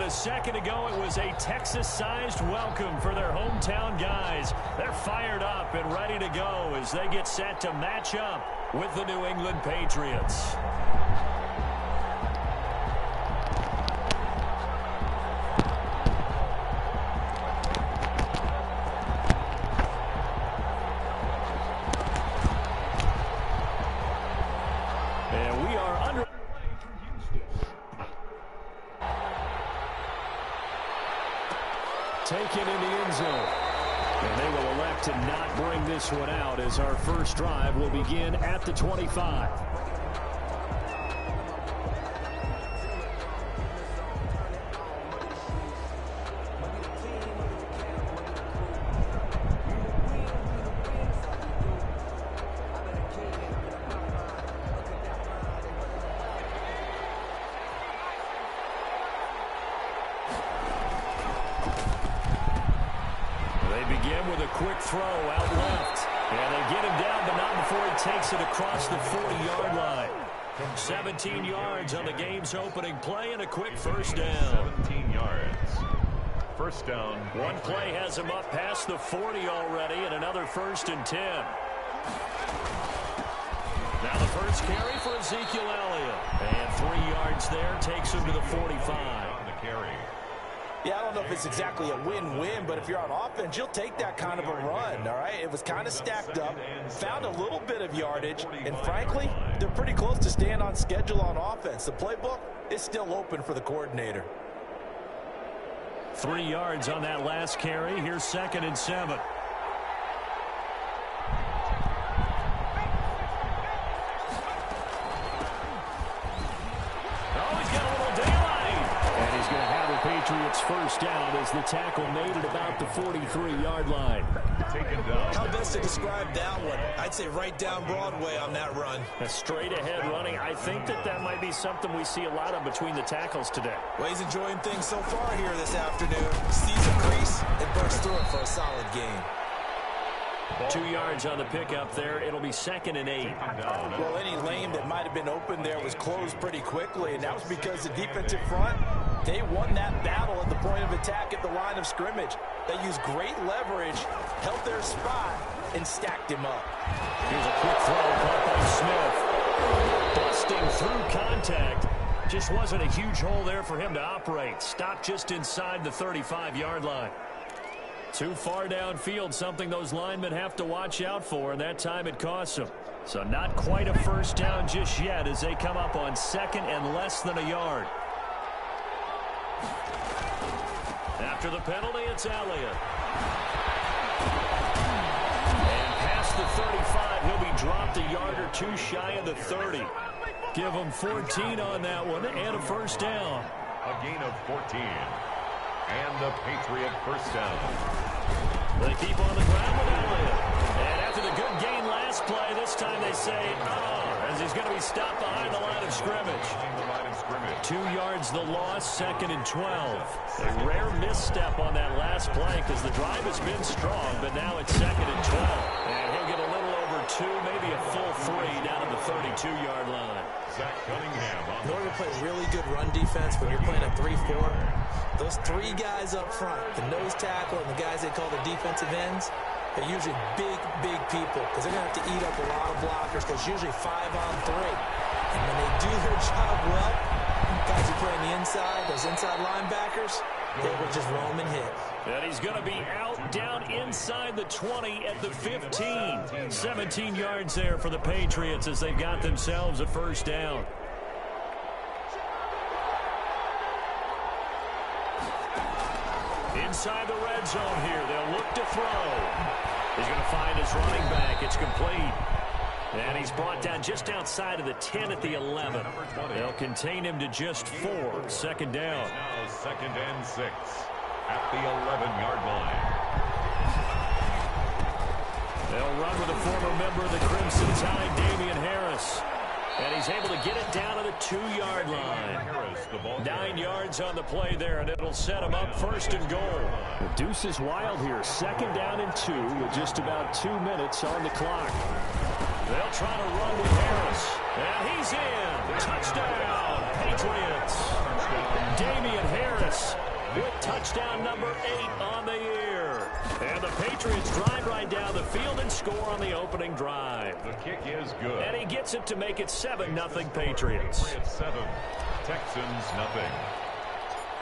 a second ago, it was a Texas-sized welcome for their hometown guys. They're fired up and ready to go as they get set to match up with the New England Patriots. And we are under... Taken in the end zone. And they will elect to not bring this one out as our first drive will begin at the 25. With a quick throw out left. And they get him down, but not before he takes it across the 40-yard line. 17 yards on the game's opening play and a quick first down. 17 yards. First down. One play has him up past the 40 already, and another 1st and 10. Now the first carry for Ezekiel Elliott. And 3 yards there takes him to the 45. On the carry. Yeah, I don't know if it's exactly a win-win, but if you're on offense, you'll take that kind of a run, all right? It was kind of stacked up, found a little bit of yardage, and frankly, they're pretty close to staying on schedule on offense. The playbook is still open for the coordinator. 3 yards on that last carry. Here's 2nd and 7. Patriots first down as the tackle made at about the 43-yard line. How best to describe that one? I'd say right down Broadway on that run. A straight-ahead running. I think that might be something we see a lot of between the tackles today. Well, he's enjoying things so far here this afternoon. Sees a crease and bursts through it for a solid gain. 2 yards on the pickup there. It'll be 2nd and 8. Well, any lane that might have been open there was closed pretty quickly, and that was because the defensive front, they won that battle at the point of attack at the line of scrimmage. They used great leverage, held their spot, and stacked him up. Here's a quick throw caught by Smith. Busting through contact. Just wasn't a huge hole there for him to operate. Stopped just inside the 35-yard line. Too far downfield, something those linemen have to watch out for, and that time it costs them. So not quite a first down just yet as they come up on 2nd and less than a yard. After the penalty, it's Elliott. And past the 35, he'll be dropped a yard or two shy of the 30. Give him 14 on that one and a first down. A gain of 14. And the Patriot first down. They keep on the ground with Elliott. And after the good gain last play, this time they say, as he's going to be stopped behind the line of scrimmage. 2 yards the loss, 2nd and 12. A rare misstep on that last play because the drive has been strong, but now it's 2nd and 12. And he'll get a little over 2, maybe a full 3 down at the 32-yard line. Zach Cunningham. In order to play really good run defense when you're playing a 3-4, those 3 guys up front, the nose tackle and the guys they call the defensive ends, they're usually big people because they're going to have to eat up a lot of blockers because usually 5 on 3. And when they do their job well, guys who play on the inside, those inside linebackers, they will just roam and hit. And he's going to be out down inside the 20 at the 15. 17 yards there for the Patriots as they've got themselves a first down. Inside the red zone here, they'll look to throw. He's going to find his running back. It's complete. And he's brought down just outside of the 10 at the 11. They'll contain him to just 4. 2nd down. Now 2nd and 6 at the 11-yard line. They'll run with a former member of the Crimson Tide, Damian Harris. And he's able to get it down to the 2-yard line. 9 yards on the play there, and it'll set him up 1st and goal. The deuce is wild here. 2nd down and 2 with just about 2 minutes on the clock. They'll try to run with Harris. And he's in. Touchdown, Patriots. Damian Harris with touchdown number 8 on the year. And the Patriots drive right down the field and score on the opening drive. The kick is good. And he gets it to make it 7-0 Patriots. 7, Texans nothing.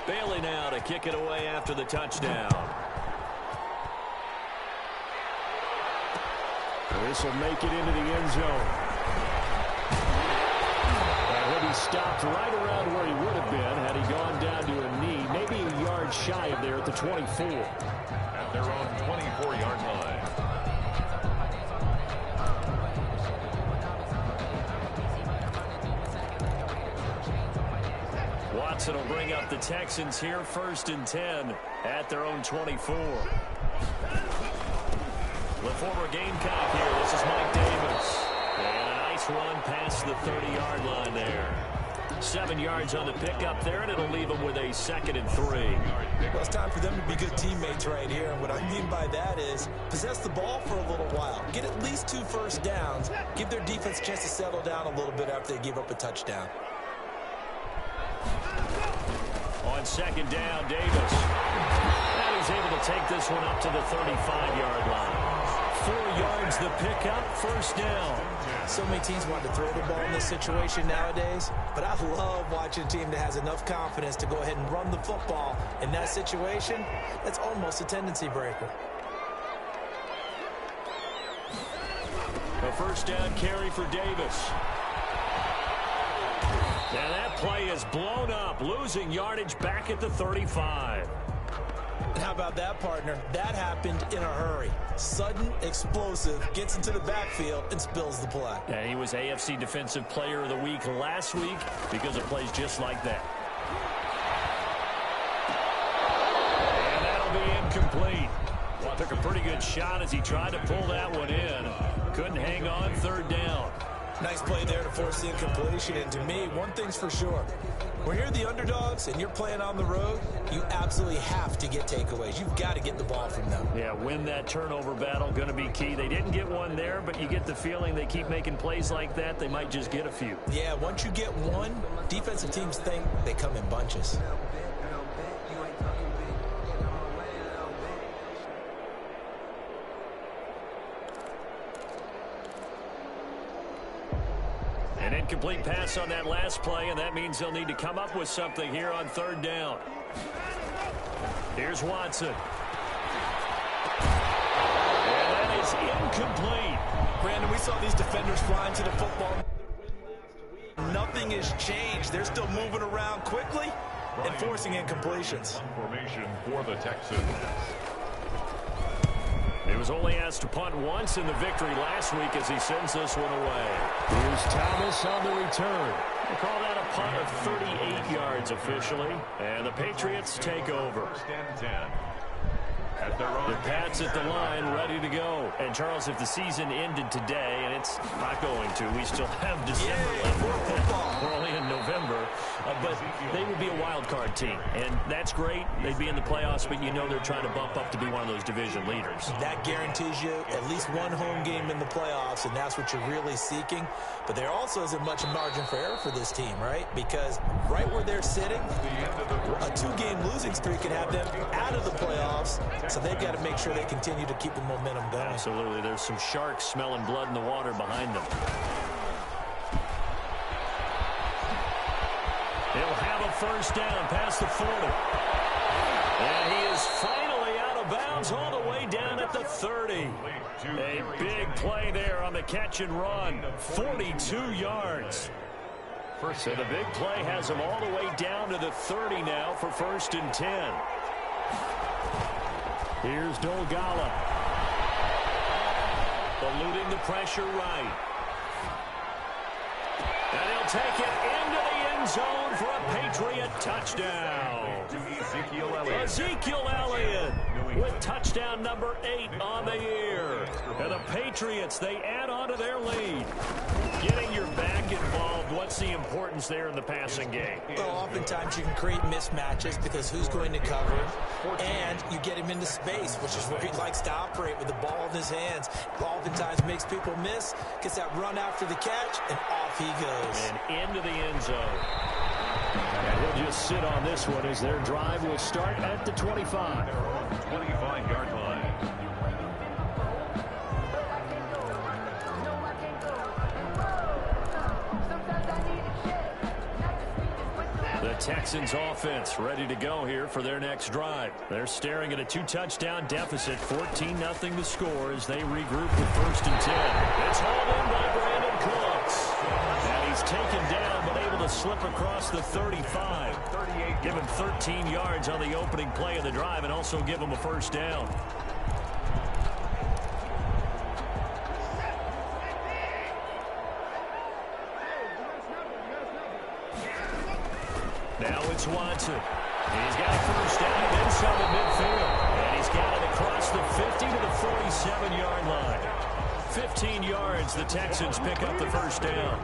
Bailey now to kick it away after the touchdown. This will make it into the end zone. He'll be stopped right around where he would have been had he gone down to a knee, maybe a yard shy of there at the 24. At their own 24-yard line. Watson will bring up the Texans here, 1st and 10 at their own 24. The former Gamecock here. This is Mike Davis. And a nice run past the 30-yard line there. 7 yards on the pickup there, and it'll leave them with a 2nd and 3. Well, it's time for them to be good teammates right here. And what I mean by that is possess the ball for a little while. Get at least 2 first downs. Give their defense a chance to settle down a little bit after they give up a touchdown. On 2nd down, Davis. And he's able to take this one up to the 35-yard line. 4 yards the pickup, 1st down. So many teams want to throw the ball in this situation nowadays, but I love watching a team that has enough confidence to go ahead and run the football. In that situation, that's almost a tendency breaker. A 1st down carry for Davis. And that play is blown up, losing yardage back at the 35. And how about that, partner? That happened in a hurry. Sudden, explosive, gets into the backfield and spills the play. Yeah, he was AFC Defensive Player of the Week last week because of plays just like that. And that'll be incomplete. Well, took a pretty good shot as he tried to pull that one in. Couldn't hang on, 3rd down. Nice play there to force the incompletion. And to me, one thing's for sure. When you're the underdogs and you're playing on the road, you absolutely have to get takeaways. You've got to get the ball from them. Yeah, win that turnover battle, going to be key. They didn't get one there, but you get the feeling they keep making plays like that, they might just get a few. Yeah, once you get one, defensive teams think they come in bunches. An incomplete pass on that last play, and that means they'll need to come up with something here on 3rd down. Here's Watson. And that is incomplete. Brandon, we saw these defenders flying to the football. Nothing has changed. They're still moving around quickly and forcing incompletions. Formation for the Texans. He was only asked to punt once in the victory last week as he sends this one away. Here's Thomas on the return. They call that a punt of 38 yards officially. And the Patriots take over. 1st and 10. At their own. The Pats at the line, ready to go. And, Charles, if the season ended today, and it's not going to, we still have December left. We're only in November. But they would be a wild card team. And that's great. They'd be in the playoffs, but you know they're trying to bump up to be one of those division leaders. That guarantees you at least one home game in the playoffs, and that's what you're really seeking. But there also isn't much margin for error for this team, right? Because right where they're sitting, a 2-game losing streak could have them out of the playoffs. So they've got to make sure they continue to keep the momentum going. Absolutely. There's some sharks smelling blood in the water behind them. He'll have a 1st down past the 40. And he is finally out of bounds all the way down at the 30. A big play there on the catch and run. 42 yards. So the big play has him all the way down to the 30 now for 1st and 10. Here's Dolgala. Eluding the pressure right. And he'll take it into the end zone for a Patriot touchdown. Ezekiel Elliott with touchdown number 8 on the year. And the Patriots, they add on to their lead. Getting your back involved, what's the importance there in the passing game? Well, oftentimes you can create mismatches because who's going to cover, and you get him into space, which is where he likes to operate with the ball in his hands. Oftentimes makes people miss, gets that run after the catch, and off he goes. And into the end zone. And he'll just sit on this one as their drive will start at the 25. 25-yard line. The Texans offense ready to go here for their next drive. They're staring at a 2-touchdown deficit, 14-0 to score as they regroup with 1st and 10. It's hauled in by Brandon Cooks. And he's taken down but able to slip across the 35. Give him 13 yards on the opening play of the drive and also give him a 1st down. Now it's Watson. He's got a 1st down inside the midfield. And he's got it across the 50 to the 47-yard line. 15 yards, the Texans pick up the 1st down.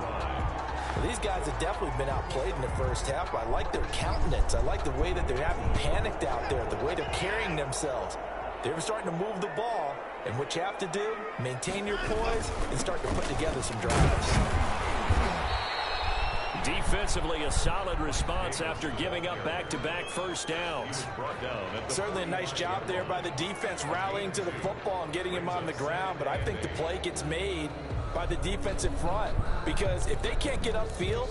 Well, these guys have definitely been outplayed in the first half, but I like their countenance. I like the way that they're having panicked out there, the way they're carrying themselves. They're starting to move the ball, and what you have to do, maintain your poise and start to put together some drives. Defensively, a solid response after giving up back-to-back 1st downs. Certainly a nice job there by the defense rallying to the football and getting him on the ground, but I think the play gets made by the defensive front because if they can't get upfield,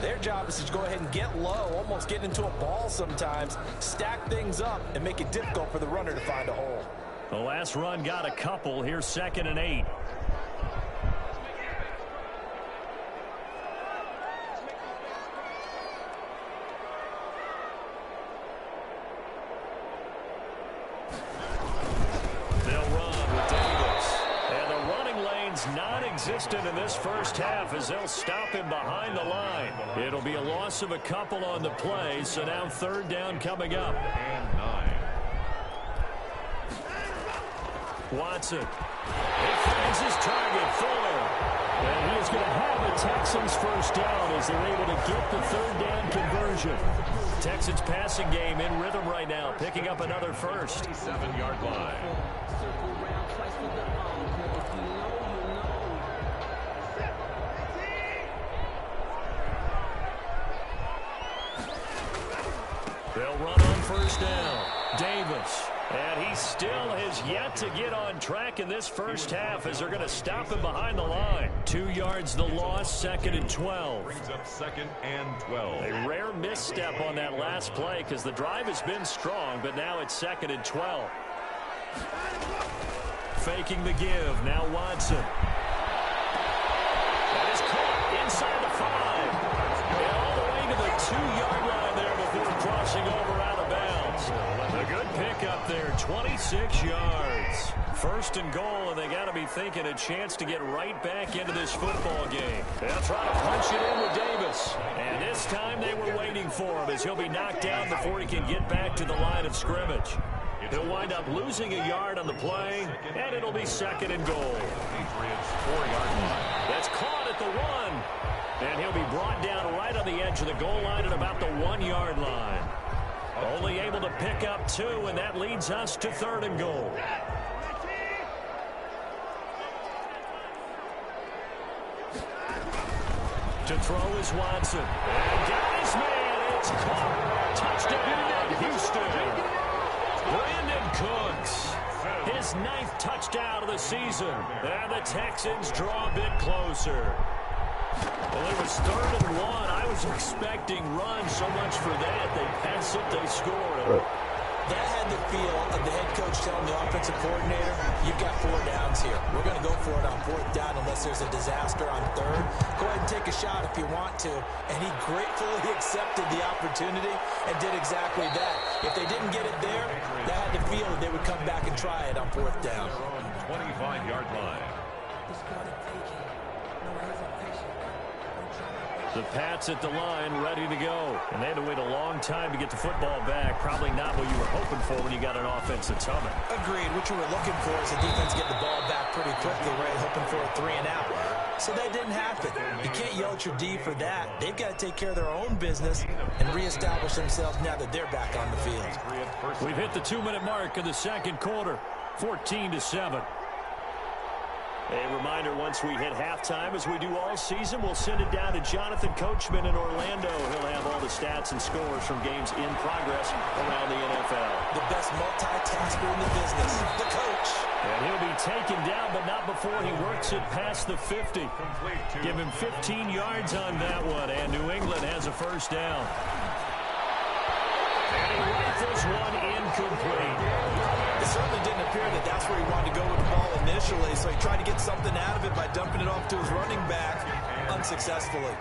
their job is to go ahead and get low, almost get into a ball sometimes, stack things up, and make it difficult for the runner to find a hole. The last run got a couple. Here's 2nd and 8. Non-existent in this first half as they'll stop him behind the line. It'll be a loss of a couple on the play, so now 3rd down coming up. And 9. Watson. He finds his target, Fuller. And he is going to have the Texans 1st down as they're able to get the 3rd down conversion. Texans passing game in rhythm right now, picking up another 1st. 27-yard line. They'll run on 1st down. Davis. And he still has yet to get on track in this first half as they're going to stop him behind the line. 2 yards the loss, 2nd and 12. Brings up 2nd and 12. A rare misstep on that last play because the drive has been strong, but now it's 2nd and 12. Faking the give. Now Watson. That is caught inside the 5. And all the way to the 2-yard line there before crossing over out of bounds. A good pickup there, 26 yards. 1st and goal, and they got to be thinking a chance to get right back into this football game. They'll try to punch it in with Davis. And this time they were waiting for him as he'll be knocked down before he can get back to the line of scrimmage. He'll wind up losing a yard on the play, and it'll be 2nd and goal. Patriots 4-yard line. That's caught at the 1. And he'll be brought down right on the edge of the goal line at about the 1-yard line. Only able to pick up 2, and that leads us to 3rd and goal. To throw is Watson. And got his man. It's caught. Touchdown, Houston. Brandon Cooks. His 9th touchdown of the season. And the Texans draw a bit closer. Well, it was 3rd and 1. I was expecting runs so much for that. They pass it, they score. That had the feel of the head coach telling the offensive coordinator, you've got 4 downs here. We're going to go for it on 4th down unless there's a disaster on 3rd. Go ahead and take a shot if you want to. And he gratefully accepted the opportunity and did exactly that. If they didn't get it there, that had the feel that they would come back and try it on 4th down. 25-yard line. The Pats at the line, ready to go. And they had to wait a long time to get the football back. Probably not what you were hoping for when you got an offense that's humming. Agreed. What you were looking for is the defense get the ball back pretty quickly, right? Hoping for a 3 and out. So that didn't happen. You can't yell at your D for that. They've got to take care of their own business and reestablish themselves now that they're back on the field. We've hit the 2-minute mark of the 2nd quarter, 14-7. A reminder, once we hit halftime, as we do all season, we'll send it down to Jonathan Coachman in Orlando. He'll have all the stats and scores from games in progress around the NFL. The best multitasker in the business, the coach. And he'll be taken down, but not before he works it past the 50. Give him 15 yards on that one, and New England has a first down. And he rifles one incomplete. It certainly didn't appear that that's where he wanted to go with the ball initially, so he tried to get something out of it by dumping it off to his running back unsuccessfully.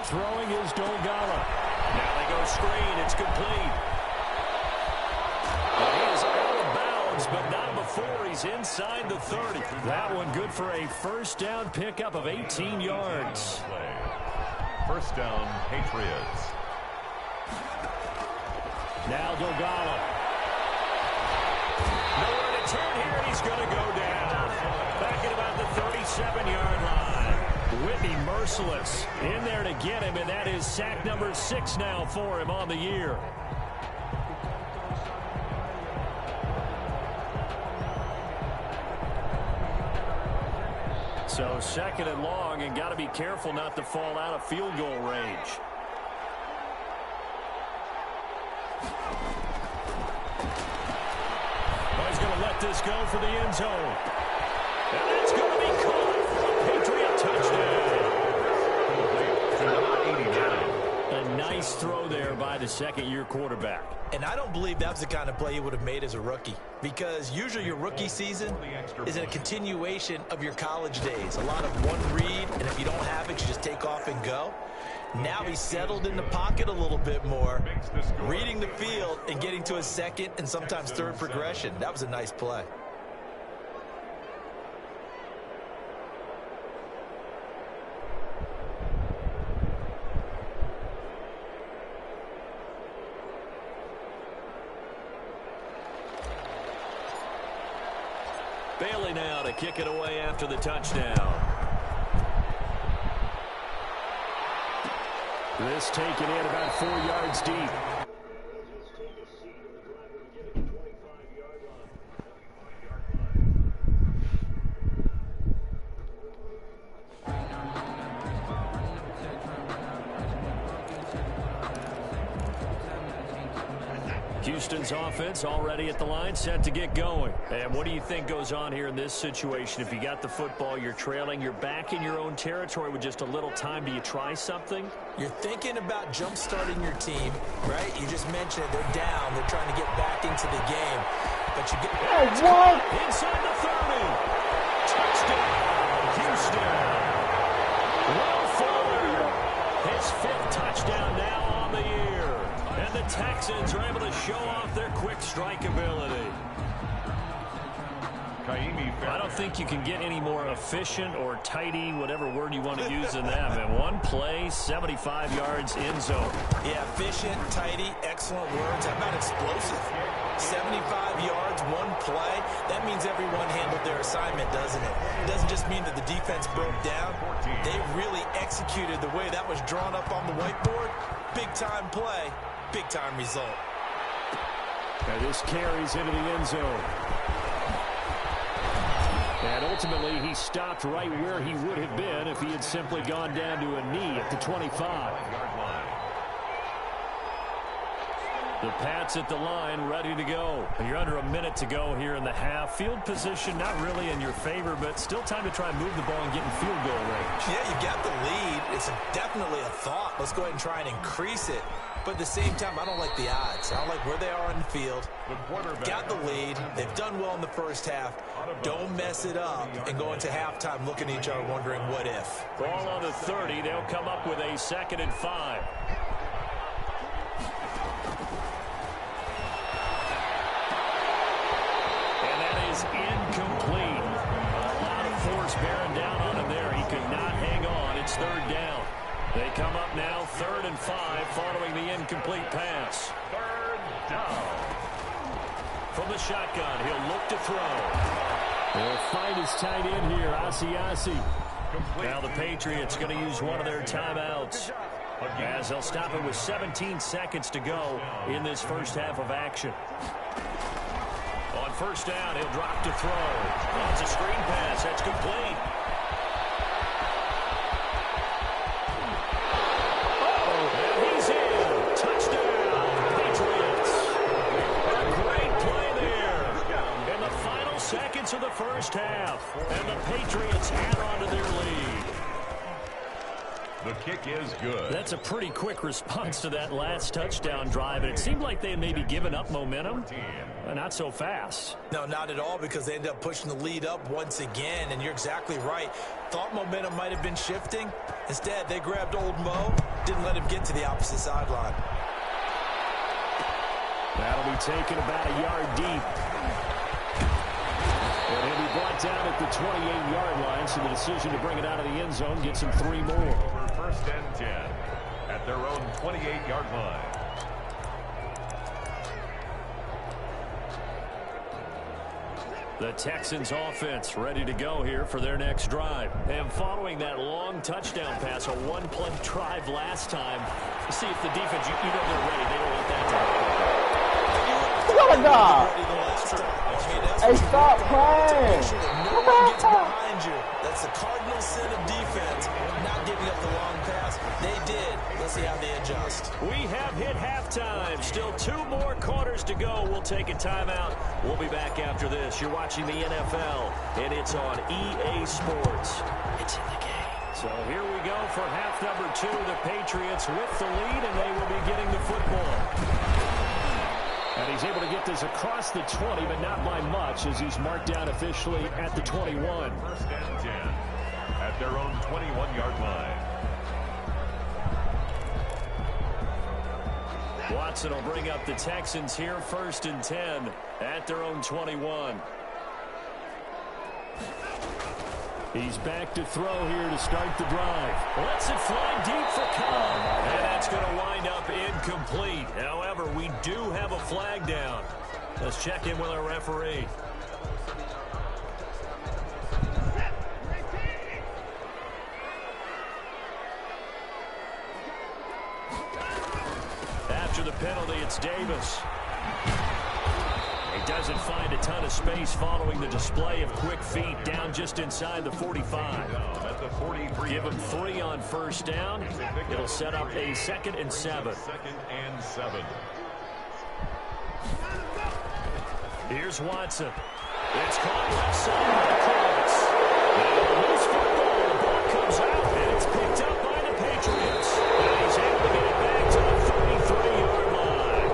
Throwing is Dolgala. Now they go screen. It's complete. He is out of bounds, but not before he's inside the 30. That one good for a first down pickup of 18 yards. First down, Patriots. Now Dolgala. Nowhere to turn here, and he's going to go down. Back at about the 37-yard line. Whitney merciless in there to get him, and that is sack number 6 now for him on the year. So second and long, and got to be careful not to fall out of field goal range. He's going to let this go for the end zone. And that's going to be caught. Patriot touchdown. A nice throw there by the second-year quarterback. And I don't believe that was the kind of play he would have made as a rookie, because usually your rookie season is a continuation of your college days. A lot of one read, and if you don't have it, you just take off and go. Now he's settled in the pocket a little bit more, reading the field and getting to a second and sometimes third progression. That was a nice play. Bailey now to kick it away after the touchdown. This taken in about 4 yards deep. Houston's offense already at the line, set to get going. And what do you think goes on here in this situation? If you got the football, you're trailing, you're back in your own territory with just a little time. Do you try something? You're thinking about jump-starting your team, right? You just mentioned it. They're down. They're trying to get back into the game. But you get inside the 30. Touchdown, Houston. Will Fuller, his 5th touchdown now on the year. And the Texans are able to show off their quick strike ability. I don't think you can get any more efficient or tidy, whatever word you want to use in that. Man, one play, 75 yards in zone. Yeah, efficient, tidy, excellent words. How about explosive? 75 yards, one play. That means everyone handled their assignment, doesn't it? It doesn't just mean that the defense broke down. They really executed the way that was drawn up on the whiteboard. Big-time play, big-time result. And this carries into the end zone. And ultimately, he stopped right where he would have been if he had simply gone down to a knee at the 25. The Pats at the line, ready to go. You're under a minute to go here in the half. Field position not really in your favor, but still time to try and move the ball and get in field goal range. Yeah, you got the lead. It's definitely a thought. Let's go ahead and try and increase it. But at the same time, I don't like the odds. I don't like where they are on the field. Got the lead. They've done well in the first half. Don't mess it up and go into halftime looking at each other wondering what if. Ball on the 30. They'll come up with a 2nd and 5. And that is incomplete. A lot of force bearing down on him there. He could not hang on. It's 3rd down. They come up now 3rd and 5 following the incomplete pass. 3rd down. From the shotgun, he'll look to throw. They'll fight his tight end here, Asiasi. Now the Patriots going to use one of their timeouts, as they'll stop it with 17 seconds to go in this first half of action. first down. He'll drop to throw. Oh, it's a screen pass. That's complete. And he's in. Touchdown, Patriots. A great play there in the final seconds of the first half. And the Patriots add on to their lead. The kick is good. That's a pretty quick response to that last touchdown drive. And it seemed like they had maybe given up momentum. Not so fast. No, not at all, because they ended up pushing the lead up once again. And you're exactly right. Thought momentum might have been shifting. Instead, they grabbed old Mo, didn't let him get to the opposite sideline. That'll be taken about a yard deep. And he'll be brought down at the 28-yard line, so the decision to bring it out of the end zone gets him 3 more. Over first and 10 at their own 28-yard line. The Texans offense ready to go here for their next drive. And following that long touchdown pass, a one-play drive last time, see if the defense, you know they're ready. They don't want that to happen. Hey, stop playing. No one gets behind you. That's the cardinal sin of defense, not giving up the long pass. They did. Let's see how they adjust. We have hit halftime. Still 2 more quarters to go. We'll take a timeout. We'll be back after this. You're watching the NFL, and it's on EA Sports. It's in the game. So here we go for half number 2. The Patriots with the lead, and they will be getting the football. And he's able to get this across the 20, but not by much, as he's marked down officially at the 21. First and 10 at their own 21-yard line. Watson will bring up the Texans here, 1st and 10 at their own 21. He's back to throw here to start the drive. Lets it fly deep for Cobb. And that's going to wind up incomplete. However, we do have a flag down. Let's check in with our referee. After the penalty, it's Davis. He doesn't find a ton of space following the display of quick feet down just inside the 45. Give him 3 on first down. It'll set up a 2nd and 7. Here's Watson. It's caught left side by Cross. Loose football. The ball comes out, and it's picked up by the Patriots. And he's able to get it back to the 33-yard line.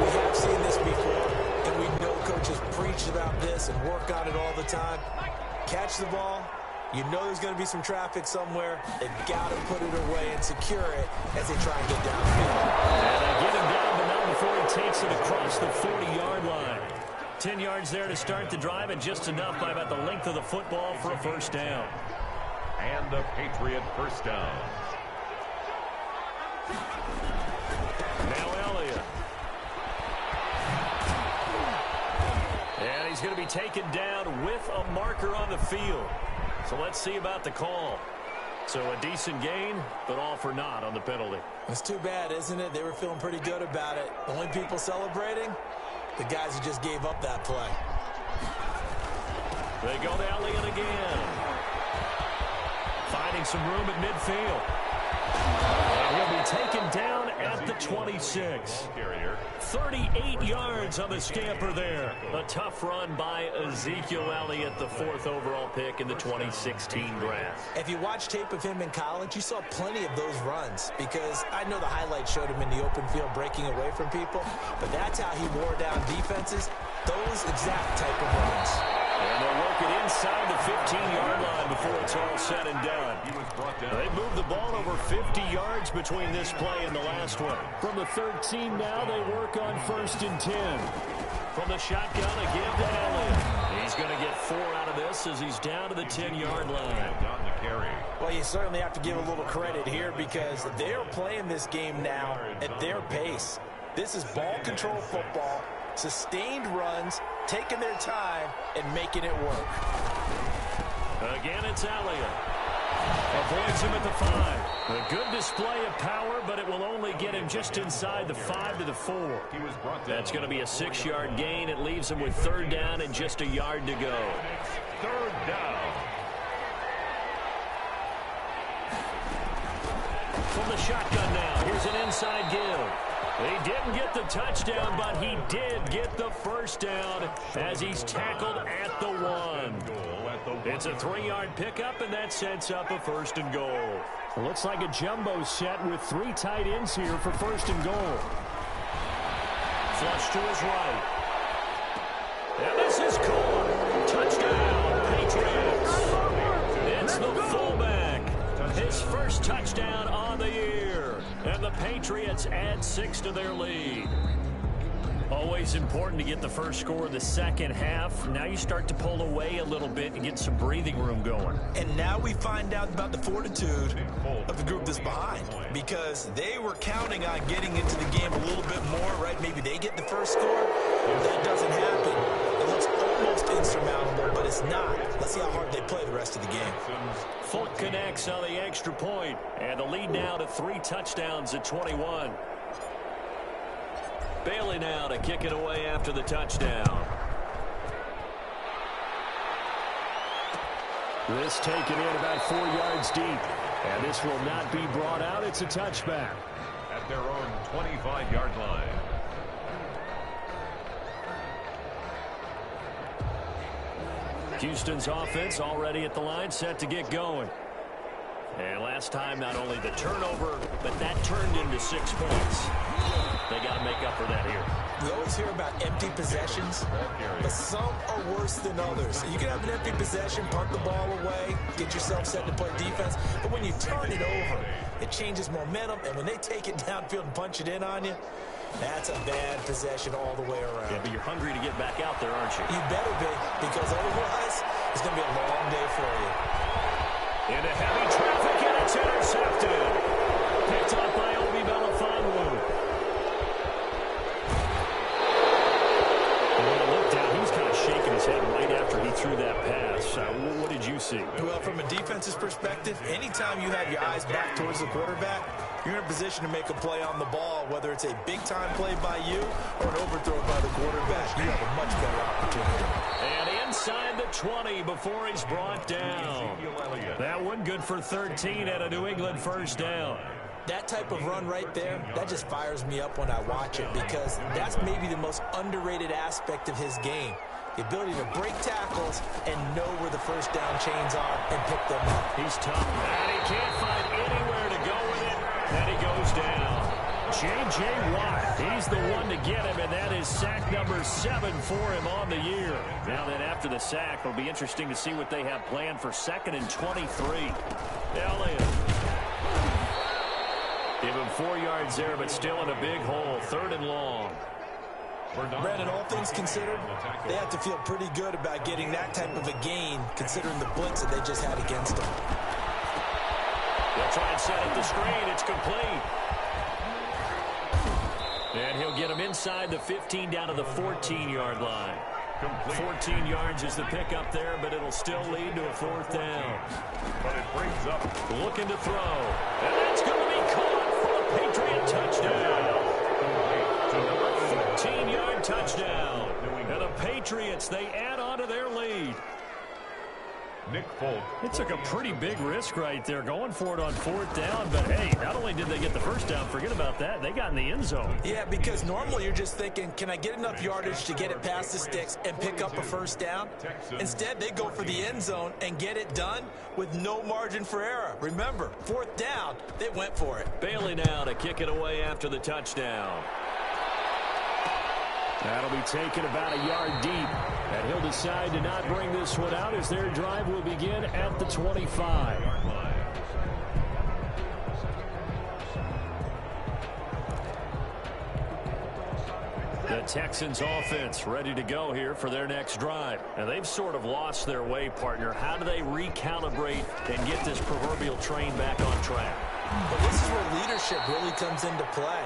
We have seen this before, and we know coaches preach about this and work on it all the time. Catch the ball. You know there's going to be some traffic somewhere. They've got to put it away and secure it as they try and get downfield. And they get him down, but not before he takes it across the 40-yard line. 10 yards there to start the drive, and just enough by about the length of the football for a first down. And a Patriot first down. Now Elliott. And he's going to be taken down with a marker on the field. So let's see about the call. So a decent gain, but all for naught on the penalty. It's too bad, isn't it? They were feeling pretty good about it. The only people celebrating, the guys who just gave up that play. They go to Elliott again. Finding some room at midfield. And he'll be taken down at the 26. 38 yards on the scamper there. A tough run by Ezekiel Elliott, the 4th overall pick in the 2016 draft. If you watch tape of him in college, you saw plenty of those runs, because I know the highlights showed him in the open field breaking away from people, but that's how he wore down defenses, those exact type of runs. And they'll work it inside the 15-yard line before it's all said and done. They moved the ball over 50 yards between this play and the last one. From the 13 now, they work on 1st and 10. From the shotgun, a give to Elliott. He's going to get 4 out of this as he's down to the 10-yard line. Well, you certainly have to give a little credit here, because they're playing this game now at their pace. This is ball control football, sustained runs, taking their time, and making it work. Again, it's Elliott. Avoids him at the 5. A good display of power, but it will only get him just inside the 5 to the 4. That's going to be a 6-yard gain. It leaves him with 3rd down and just a yard to go. 3rd down. From the shotgun now, here's an inside give. He didn't get the touchdown, but he did get the 1st down as he's tackled at the 1. It's a 3-yard pickup, and that sets up a 1st and goal. It looks like a jumbo set with 3 tight ends here for 1st and goal. Flush to his right. And this is caught. Touchdown, Patriots. It's the fullback. His 1st touchdown on the year. And the Patriots add 6 to their lead. Always important to get the first score of the second half. Now you start to pull away a little bit and get some breathing room going. And now we find out about the fortitude of the group that's behind, because they were counting on getting into the game a little bit more, right? Maybe they get the first score. That doesn't happen. It looks almost insurmountable, but it's not. Let's see how hard they play the rest of the game. Folk connects on the extra point, and the lead now to 3 touchdowns at 21. Bailey now to kick it away after the touchdown. This taken in about 4 yards deep. And this will not be brought out. It's a touchback. At their own 25-yard line. Houston's offense already at the line, set to get going. And last time, not only the turnover, but that turned into 6 points. They got to make up for that here. We always hear about empty possessions, but some are worse than others. You can have an empty possession, punt the ball away, get yourself set to play defense, but when you turn it over, it changes momentum, and when they take it downfield and punch it in on you, that's a bad possession all the way around. Yeah, but you're hungry to get back out there, aren't you? You better be, because otherwise, it's going to be a long day for you. Into heavy traffic, and it's intercepted. Picked up by Obi Melifonwu. When I looked down, he was kind of shaking his head right after he threw that pass. What did you see? Well, from a defense's perspective, anytime you have your eyes back towards the quarterback, you're in a position to make a play on the ball, whether it's a big-time play by you or an overthrow by the quarterback. You have a much better opportunity. And inside the 20 before he's brought down. That one good for 13 at a New England 1st down. That type of run right there, that just fires me up when I watch it, because that's maybe the most underrated aspect of his game. The ability to break tackles and know where the 1st down chains are and pick them up. He's tough, and he can't find anywhere to go with it, and he goes down. J.J. Watt, he's the one to get him, and that is sack number 7 for him on the year. Now then, after the sack, it'll be interesting to see what they have planned for 2nd and 23. Elliott. Give him 4 yards there, but still in a big hole. 3rd and long. Brandon, all things considered, they have to feel pretty good about getting that type of a gain, considering the blitz that they just had against them. They'll try and set up the screen. It's complete. And he'll get him inside the 15 down to the 14-yard line. 14 yards is the pickup there, but it'll still lead to a 4th down. But it brings up looking to throw. And that's going to be caught for a Patriot touchdown. 14-yard touchdown. And the Patriots, they add on to their lead. Nick Folk. It took a pretty big risk right there going for it on 4th down, but hey, not only did they get the 1st down, forget about that, they got in the end zone. Yeah, because normally you're just thinking, can I get enough yardage to get it past the sticks and pick up a 1st down? Instead, they go for the end zone and get it done with no margin for error. Remember, 4th down, they went for it. Bailey now to kick it away after the touchdown. That'll be taken about a yard deep, and he'll decide to not bring this one out as their drive will begin at the 25. The Texans offense ready to go here for their next drive. And they've sort of lost their way, partner. How do they recalibrate and get this proverbial train back on track? But this is where leadership really comes into play.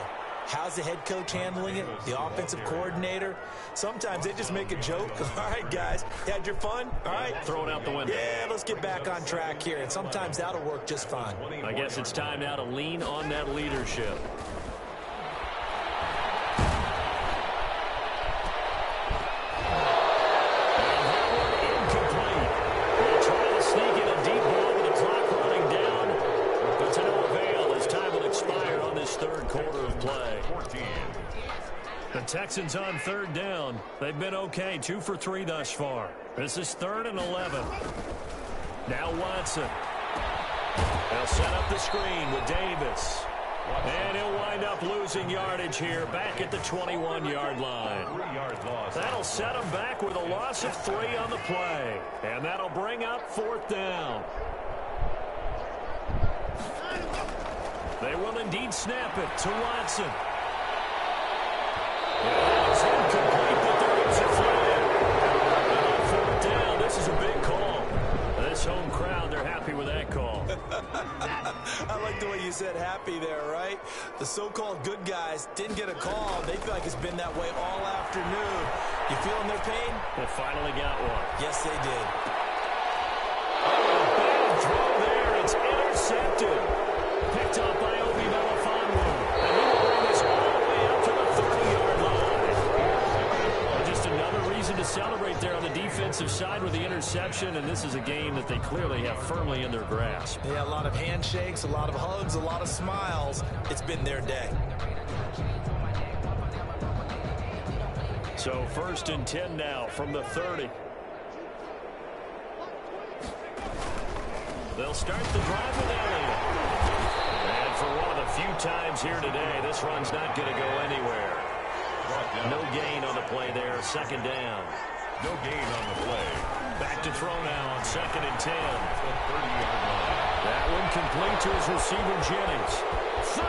How's the head coach handling it? The offensive coordinator? Sometimes they just make a joke. All right, guys, you had your fun? All right. Throw it out the window. Yeah, let's get back on track here, and sometimes that'll work just fine. I guess it's time now to lean on that leadership. The Texans on third down. They've been okay, 2 for 3 thus far. This is 3rd and 11. Now Watson. They'll set up the screen with Davis. And he'll wind up losing yardage here back at the 21-yard line. That'll set him back with a loss of 3 on the play. And that'll bring up 4th down. They will indeed snap it to Watson. It's incomplete, but there is a flag. 4th down. This is a big call. This home crowd, they're happy with that call. I like the way you said happy there, right? The so-called good guys didn't get a call. They feel like it's been that way all afternoon. You feeling their pain? They finally got one. Yes, they did. Big throw there. It's intercepted. Picked up by Obi Melifonwu. And he will bring this all the way up to the 30-yard line. Well, just another reason to celebrate there on the defensive side with the interception, and this is a game that they clearly have firmly in their grasp. Yeah, a lot of handshakes, a lot of hugs, a lot of smiles. It's been their day. So 1st and 10 now from the 30. They'll start the drive with Elliott. And for one of the few times here today, this run's not going to go anywhere. No gain on the play there, 2nd down. No gain on the play. Back to throw now on 2nd and 10. That one complete to his receiver, Jennings. 30,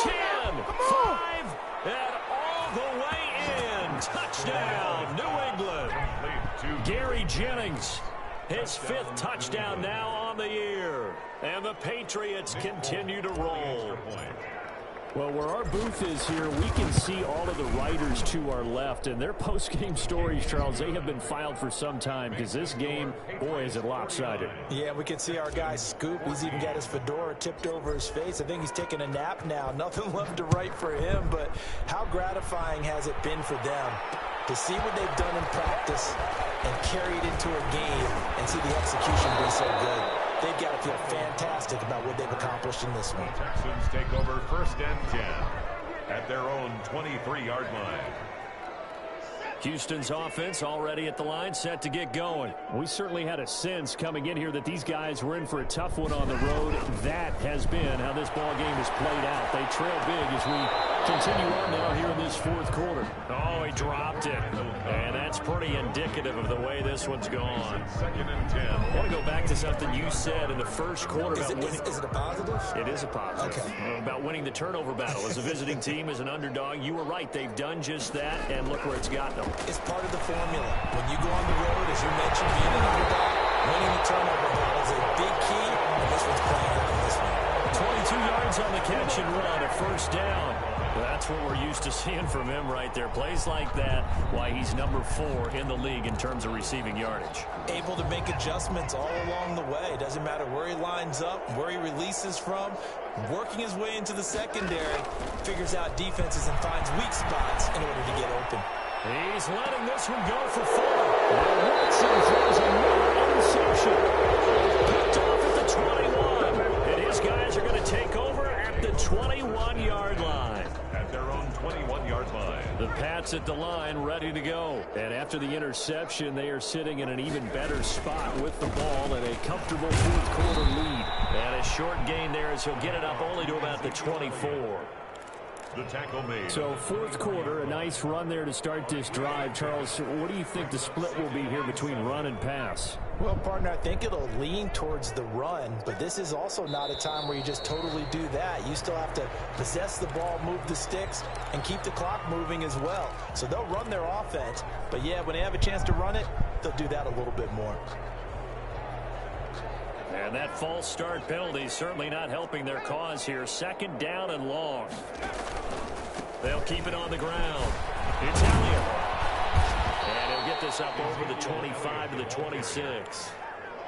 10, 5, and all the way in. Touchdown, New England. Gary Jennings. His 5th touchdown now on the year. And the Patriots continue to roll. Well, where our booth is here, we can see all of the writers to our left. And their post-game stories, Charles, they have been filed for some time because this game, boy, is it lopsided. Yeah, we can see our guy Scoop. He's even got his fedora tipped over his face. I think he's taking a nap now. Nothing left to write for him, but how gratifying has it been for them to see what they've done in practice and carry it into a game and see the execution be so good. They've got to feel fantastic about what they've accomplished in this one. Texans take over 1st and 10 at their own 23-yard line. Houston's offense already at the line, set to get going. We certainly had a sense coming in here that these guys were in for a tough one on the road. That has been how this ball game has played out. They trail big as we continue on now here in this 4th quarter. Oh, he dropped it. And that's pretty indicative of the way this one's gone. 2nd and 10. I want to go back to something you said in the 1st quarter. Is it a positive? It is a positive. Okay. About winning the turnover battle as a visiting team, as an underdog. You were right. They've done just that, and look where it's got them. It's part of the formula. When you go on the road, as you mentioned, being an underdog, winning the turnover battle is a big key, and this one's playing out in this one. 22 yards on the catch and run, a 1st down. That's what we're used to seeing from him right there. Plays like that, why he's number 4 in the league in terms of receiving yardage. Able to make adjustments all along the way. Doesn't matter where he lines up, where he releases from. Working his way into the secondary, figures out defenses and finds weak spots in order to get open. He's letting this one go for 4. Watson throws another interception. Picked off at the 21. And his guys are going to take over at the 21-yard line. At their own 21-yard line. The Pats at the line, ready to go. And after the interception, they are sitting in an even better spot with the ball and a comfortable 4th quarter lead. And a short gain there as he'll get it up only to about the 24. The tackle made. So 4th quarter, a nice run there to start this drive. Charles, what do you think the split will be here between run and pass? Well, partner, I think it'll lean towards the run, but this is also not a time where you just totally do that. You still have to possess the ball, move the sticks, and keep the clock moving as well. So they'll run their offense, but yeah, when they have a chance to run it, they'll do that a little bit more. And that false start penalty is certainly not helping their cause here. 2nd down and long. They'll keep it on the ground. It's Elliott. And he'll get this up over the 25 to the 26.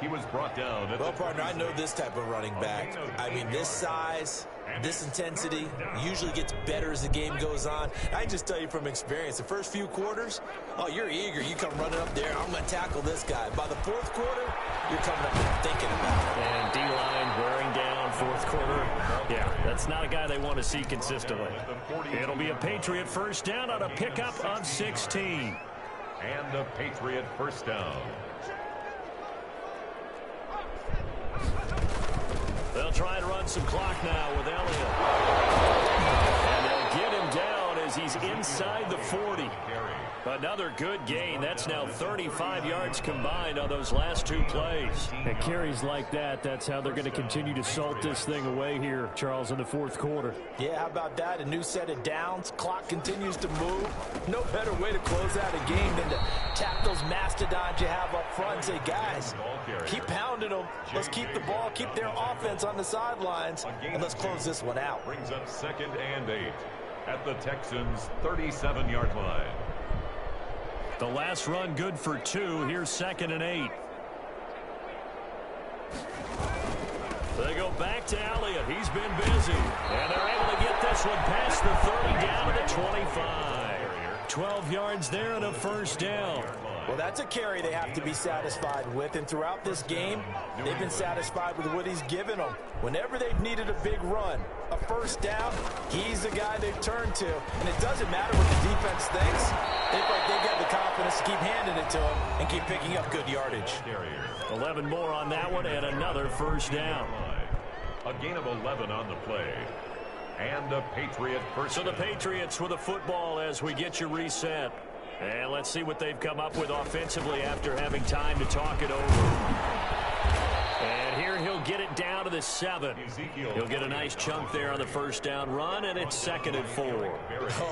He was brought down. Well, partner, I know this type of running back. I mean, this size, this intensity usually gets better as the game goes on. I just tell you from experience, the first few quarters, oh, you're eager. You come running up there, I'm going to tackle this guy. By the 4th quarter, you're coming up and thinking about it. And D-line wearing down 4th quarter. Yeah, that's not a guy they want to see consistently. It'll be a Patriot 1st down on a pickup of 16. And a Patriot 1st down. They'll try and run some clock now with Elliott. And they'll get him down as he's inside the 40. Another good gain. That's now 35 yards combined on those last 2 plays. And carries like that, that's how they're going to continue to salt this thing away here, Charles, in the 4th quarter. Yeah, how about that? A new set of downs. Clock continues to move. No better way to close out a game than to tap those mastodons you have up front and say, guys, keep pounding them. Let's keep the ball, keep their offense on the sidelines, and let's close this one out. Brings up 2nd and 8 at the Texans' 37-yard line. The last run good for 2. Here's 2nd and 8. They go back to Elliott. He's been busy. And they're able to get this one past the 30 down to the 25. 12 yards there and a 1st down. Well, that's a carry they have to be satisfied with. And throughout this game, they've been satisfied with what he's given them. Whenever they've needed a big run, a 1st down, he's the guy they've turned to. And it doesn't matter what the defense thinks. They've got the confidence to keep handing it to him and keep picking up good yardage. 11 more on that one and another 1st down. A gain of 11 on the play. And a Patriot 1st. So the Patriots with a football as we get you reset. And let's see what they've come up with offensively after having time to talk it over. And here he'll get it down to the 7. He'll get a nice chunk there on the 1st down run, and it's 2nd and 4.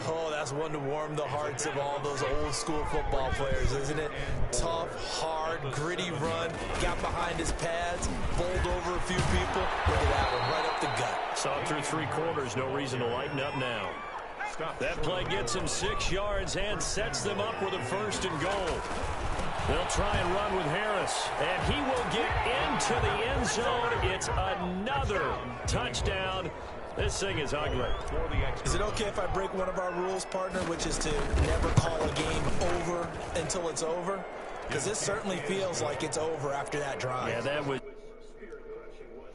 Oh, that's one to warm the hearts of all those old school football players, isn't it? Tough, hard, gritty run, got behind his pads, bowled over a few people. Look at that one, right up the gut. Saw through 3 quarters, no reason to lighten up now. That play gets him 6 yards and sets them up with a 1st and goal. They'll try and run with Harris, and he will get into the end zone. It's another touchdown. This thing is ugly. Is it okay if I break one of our rules, partner, which is to never call a game over until it's over? Because this certainly feels like it's over after that drive. Yeah, that was...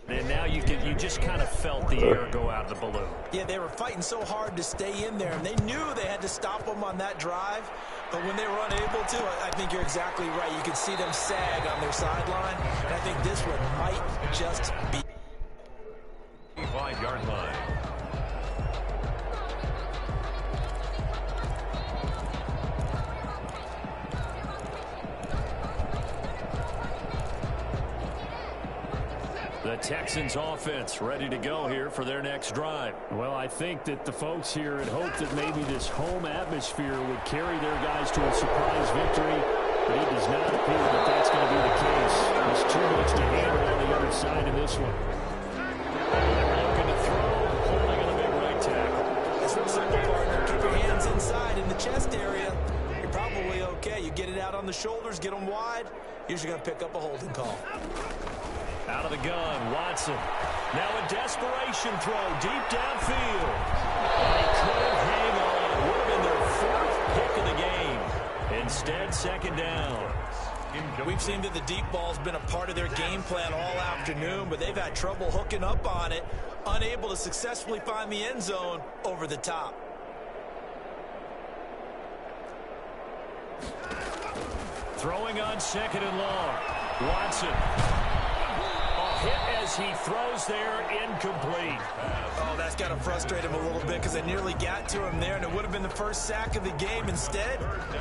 And now you just kind of felt the air go out of the balloon. Yeah, they were fighting so hard to stay in there, and they knew they had to stop them on that drive. But when they were unable to, I think you're exactly right. You can see them sag on their sideline, and I think this one might just be 5-yard line. The Texans offense ready to go here for their next drive. Well, I think that the folks here had hoped that maybe this home atmosphere would carry their guys to a surprise victory, but it does not appear that that's going to be the case. There's too much to handle on the other side of this one. Looking to throw, holding on a big right tackle. It's real simple, partner. Keep your hands inside in the chest area. You're probably okay. You get it out on the shoulders, get them wide. Usually going to pick up a holding call. Out of the gun, Watson. Now a desperation throw deep downfield. And he couldn't hang on. Would have been their 4th pick of the game. Instead, 2nd down. We've seen that the deep ball's been a part of their game plan all afternoon, but they've had trouble hooking up on it, unable to successfully find the end zone over the top. Throwing on 2nd and long. Watson. Hit as he throws there, incomplete. Oh, that's got to frustrate him a little bit because they nearly got to him there, and it would have been the first sack of the game. Instead,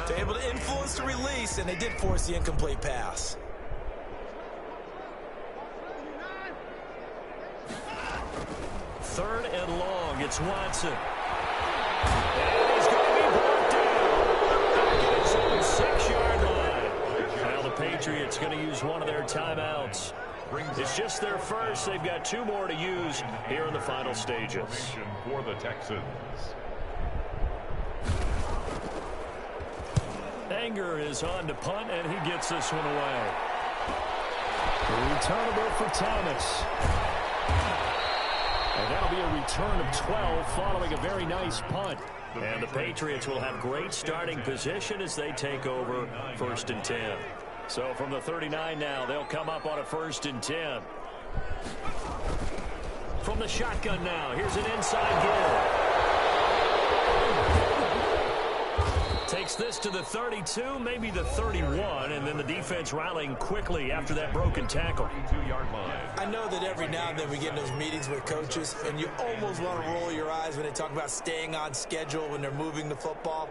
they're able to influence the release, and they did force the incomplete pass. 3rd and long, it's Watson. And he's going to be brought down. It's on the 6-yard line. Now the Patriots going to use one of their timeouts. It's just their first. They've got 2 more to use here in the final stages. For the Texans. Anger is on to punt, and he gets this one away. Returnable for Thomas. And that'll be a return of 12 following a very nice punt. And the Patriots will have great starting position as they take over 1st and 10. So from the 39 now, they'll come up on a 1st and 10. From the shotgun now, here's an inside give. Takes this to the 32, maybe the 31, and then the defense rallying quickly after that broken tackle. I know that every now and then we get in those meetings with coaches, and you almost want to roll your eyes when they talk about staying on schedule when they're moving the football.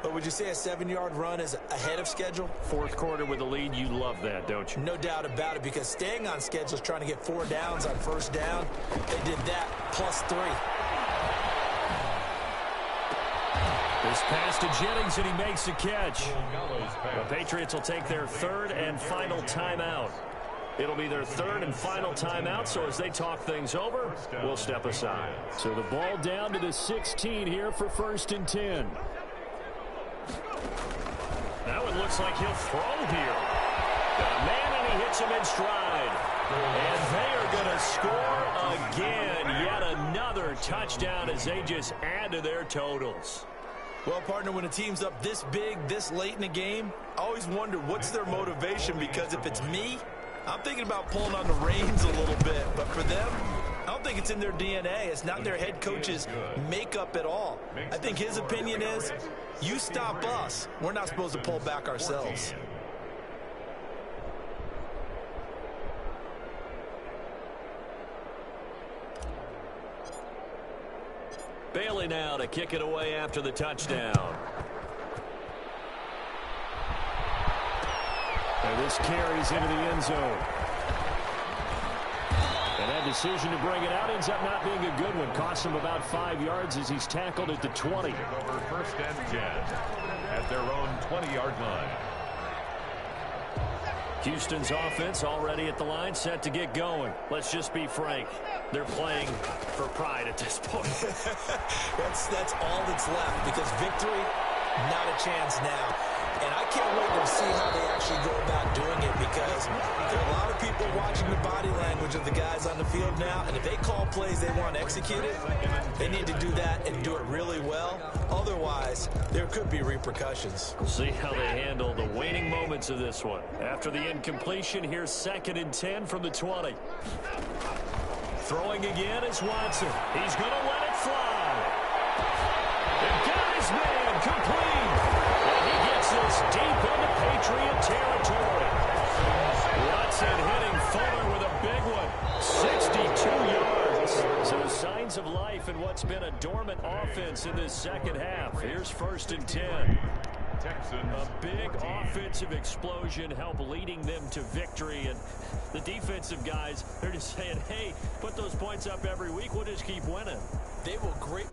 But would you say a 7-yard run is ahead of schedule? 4th quarter with a lead, you love that, don't you? No doubt about it, because staying on schedule is trying to get 4 downs on 1st down. They did that +3. This pass to Jennings, and he makes the catch. The Patriots will take their 3rd and final timeout. It'll be their 3rd and final timeout, so as they talk things over, we'll step aside. So the ball down to the 16 here for 1st and 10. Now it looks like he'll throw here. Got a man, and he hits him in stride. And they are going to score again. Yet another touchdown as they just add to their totals. Well, partner, when a team's up this big, this late in the game, I always wonder what's their motivation, because if it's me, I'm thinking about pulling on the reins a little bit. But for them, I don't think it's in their DNA. It's not their head coach's makeup at all. I think his opinion is, you stop us, we're not supposed to pull back ourselves. Bailey now to kick it away after the touchdown. And this carries into the end zone. And that decision to bring it out ends up not being a good one. Cost him about 5 yards as he's tackled at the 20. Over 1st and 10 at their own 20-yard line. Houston's offense already at the line, set to get going. Let's just be frank. They're playing for pride at this point. That's all that's left, because victory, not a chance now. And I can't wait to see how they actually go about doing it, because there are a lot of people watching the body language of the guys on the field now, and if they call plays they want executed, they need to do that and do it really well. Otherwise, there could be repercussions. We'll see how they handle the waning moments of this one. After the incompletion, here's 2nd and 10 from the 20. Throwing again is Watson. He's going to let it fly. And got his man complete. And he gets this deep into Patriot territory. Watson hitting Fuller with a big one. 62 yards. So signs of life in what's been a dormant offense in this 2nd half. Here's 1st and 10. A big offensive explosion help leading them to victory. And the defensive guys, they're just saying, hey, put those points up every week. We'll just keep winning. They will great.